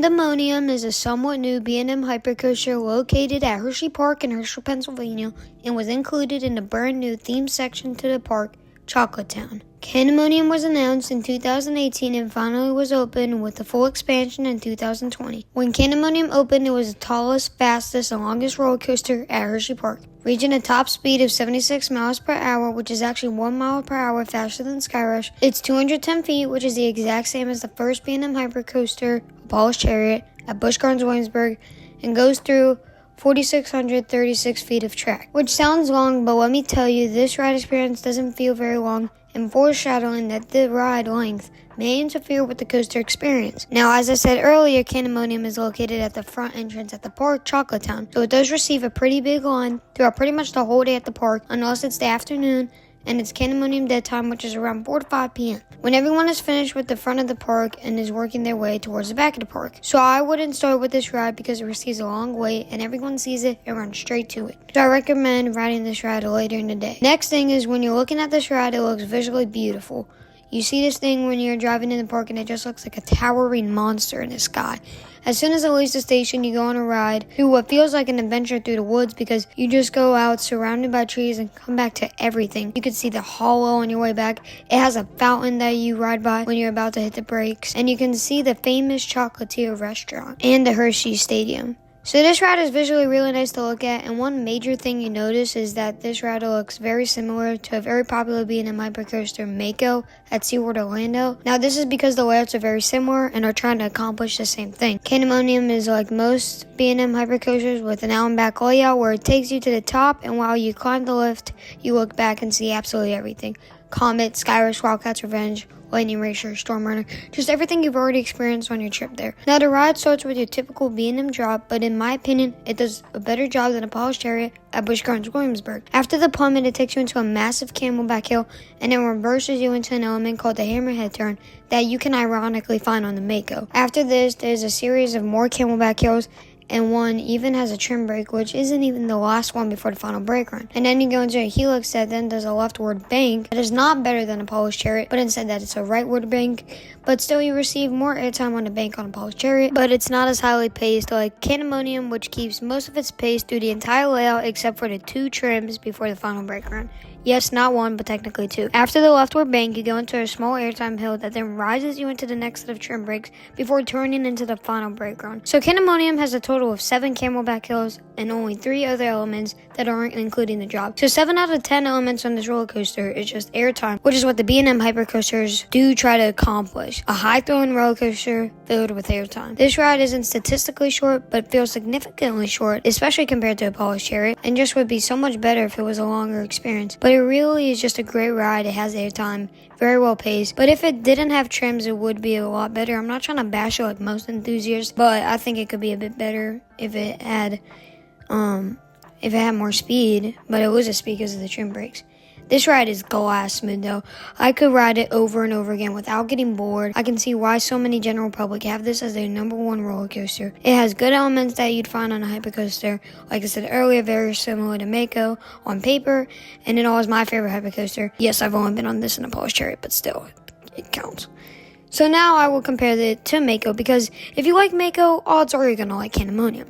Candymonium is a somewhat new B&M hypercoaster located at Hersheypark in Hershey, Pennsylvania, and was included in the brand new theme section to the park, Chocolatetown. Candymonium was announced in 2018 and finally was opened with a full expansion in 2020. When Candymonium opened, it was the tallest, fastest, and longest roller coaster at Hersheypark, reaching a top speed of 76 miles per hour, which is actually 1 mile per hour faster than Skyrush. It's 210 feet, which is the exact same as the first B&M hypercoaster, Apollo's Chariot, at Busch Gardens, Williamsburg, and goes through 4,636 feet of track. Which sounds long, but let me tell you, this ride experience doesn't feel very long, and foreshadowing that the ride length may interfere with the coaster experience. Now, as I said earlier, Candymonium is located at the front entrance at the park, Chocolatetown, so it does receive a pretty big line throughout pretty much the whole day at the park, unless it's the afternoon, and it's Candymonium dead time, which is around 4 to 5 p.m. when everyone is finished with the front of the park and is working their way towards the back of the park. So I wouldn't start with this ride because it receives a long wait and everyone sees it and runs straight to it. So I recommend riding this ride later in the day. Next thing is, when you're looking at this ride, it looks visually beautiful. You see this thing when you're driving in the park and it just looks like a towering monster in the sky. As soon as it leaves the station, you go on a ride through what feels like an adventure through the woods, because you just go out surrounded by trees and come back to everything. You can see the hollow on your way back. It has a fountain that you ride by when you're about to hit the brakes. And you can see the famous Chocolatier restaurant and the Hershey Stadium. So this ride is visually really nice to look at, and one major thing you notice is that this ride looks very similar to a very popular B&M hypercoaster, Mako, at SeaWorld Orlando. Now this is because the layouts are very similar and are trying to accomplish the same thing. Candymonium is like most B&M hypercoasters with an out and back layout where it takes you to the top, and while you climb the lift, you look back and see absolutely everything. Comet, Skyrush, Wildcats Revenge, Lightning Racer, Storm Runner, just everything you've already experienced on your trip there. Now the ride starts with your typical B&M drop, but in my opinion, it does a better job than Apollo's Chariot at Busch Gardens, Williamsburg. After the plummet, it takes you into a massive camelback hill and then reverses you into an element called the hammerhead turn that you can ironically find on the Mako. After this, there's a series of more camelback hills, and one even has a trim brake, which isn't even the last one before the final brake run. And then you go into a helix that then does a leftward bank that is not better than Apollo's Chariot, but instead that it's a rightward bank. But still, you receive more airtime on the bank on Apollo's Chariot, but it's not as highly paced like Candymonium, which keeps most of its pace through the entire layout except for the 2 trims before the final brake run. Yes, not 1, but technically 2. After the leftward bank, you go into a small airtime hill that then rises you into the next set of trim brakes before turning into the final brake run. So Candymonium has a total of 7 camelback hills and only 3 other elements that aren't including the drop. So 7 out of 10 elements on this roller coaster is just airtime, which is what the B&M hypercoasters do try to accomplish. A high-throwing roller coaster filled with airtime. This ride isn't statistically short, but feels significantly short, especially compared to Apollo's Chariot, and just would be so much better if it was a longer experience. But it really is just a great ride. It has airtime, very well paced. But if it didn't have trims, it would be a lot better. I'm not trying to bash it like most enthusiasts, but I think it could be a bit better if it had more speed. But it loses speed because of the trim brakes. This ride is glass smooth though. I could ride it over and over again without getting bored. I can see why so many general public have this as their number 1 roller coaster. It has good elements that you'd find on a hypercoaster. Like I said earlier, very similar to Mako on paper, and it always my favorite hypercoaster. Yes, I've only been on this in Apollo's Chariot, but still, it counts. So now I will compare it to Mako, because if you like Mako, odds are you're going to like Candymonium.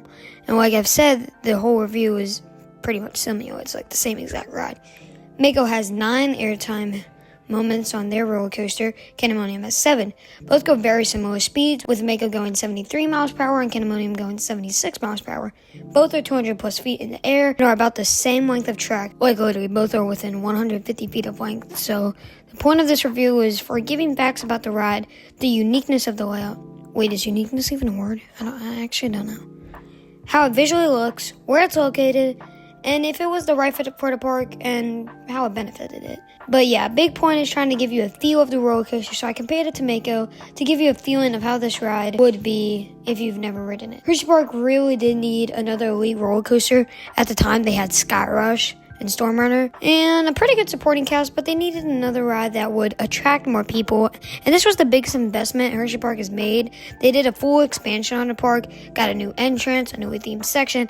And like I've said, the whole review is pretty much similar. It's like the same exact ride. Mako has 9 airtime moments on their roller coaster. Candymonium has 7. Both go very similar speeds, with Mako going 73 miles per hour and Candymonium going 76 miles per hour. Both are 200 plus feet in the air and are about the same length of track. Like literally, both are within 150 feet of length. So the point of this review is for giving facts about the ride, the uniqueness of the layout. Wait, is uniqueness even a word? I actually don't know. How it visually looks, where it's located, and if it was the right fit for the park, and how it benefited it. But yeah, big point is trying to give you a feel of the roller coaster, so I compared it to Mako to give you a feeling of how this ride would be if you've never ridden it. Hersheypark really did need another elite roller coaster. At the time, they had Skyrush, and Storm Runner, and a pretty good supporting cast, but they needed another ride that would attract more people, and this was the biggest investment Hersheypark has made. They did a full expansion on the park, got a new entrance, a new themed section,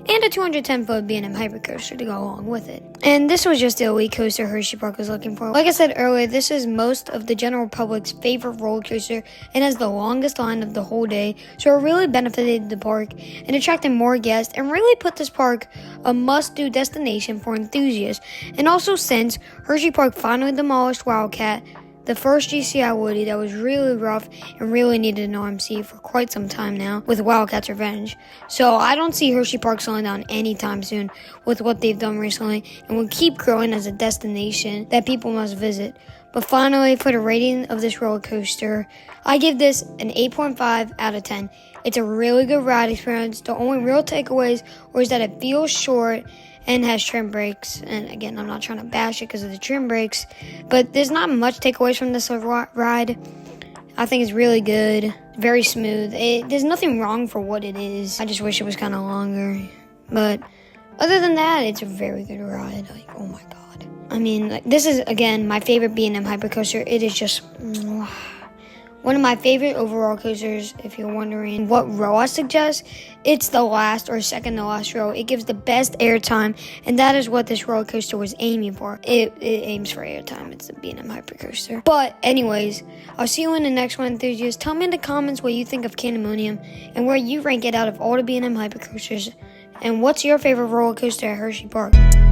and a 210-foot B&M hypercoaster to go along with it. And this was just the elite coaster Hersheypark was looking for. Like I said earlier, this is most of the general public's favorite roller coaster and has the longest line of the whole day, so it really benefited the park and attracted more guests and really put this park a must-do destination for enthusiasts. And also, since Hersheypark finally demolished Wildcat, the first GCI Woody that was really rough and really needed an RMC for quite some time now with Wildcat's Revenge. So I don't see Hersheypark slowing down anytime soon with what they've done recently, and will keep growing as a destination that people must visit. But finally, for the rating of this roller coaster, I give this an 8.5 out of 10. It's a really good ride experience. The only real takeaways is that it feels short and has trim brakes. And again, I'm not trying to bash it because of the trim brakes, but there's not much takeaways from this ride. I think it's really good, very smooth. There's nothing wrong for what it is. I just wish it was kind of longer. But other than that, it's a very good ride. Like, oh my god. I mean, like, this is, again, my favorite B&M hypercoaster. It is just one of my favorite overall coasters. If you're wondering what row I suggest, it's the last or second to last row. It gives the best airtime, and that is what this roller coaster was aiming for. It aims for airtime. It's the B&M hypercoaster. But anyways, I'll see you in the next one, enthusiasts. Tell me in the comments what you think of Candymonium and where you rank it out of all the B&M hypercoasters, and what's your favorite roller coaster at Hersheypark.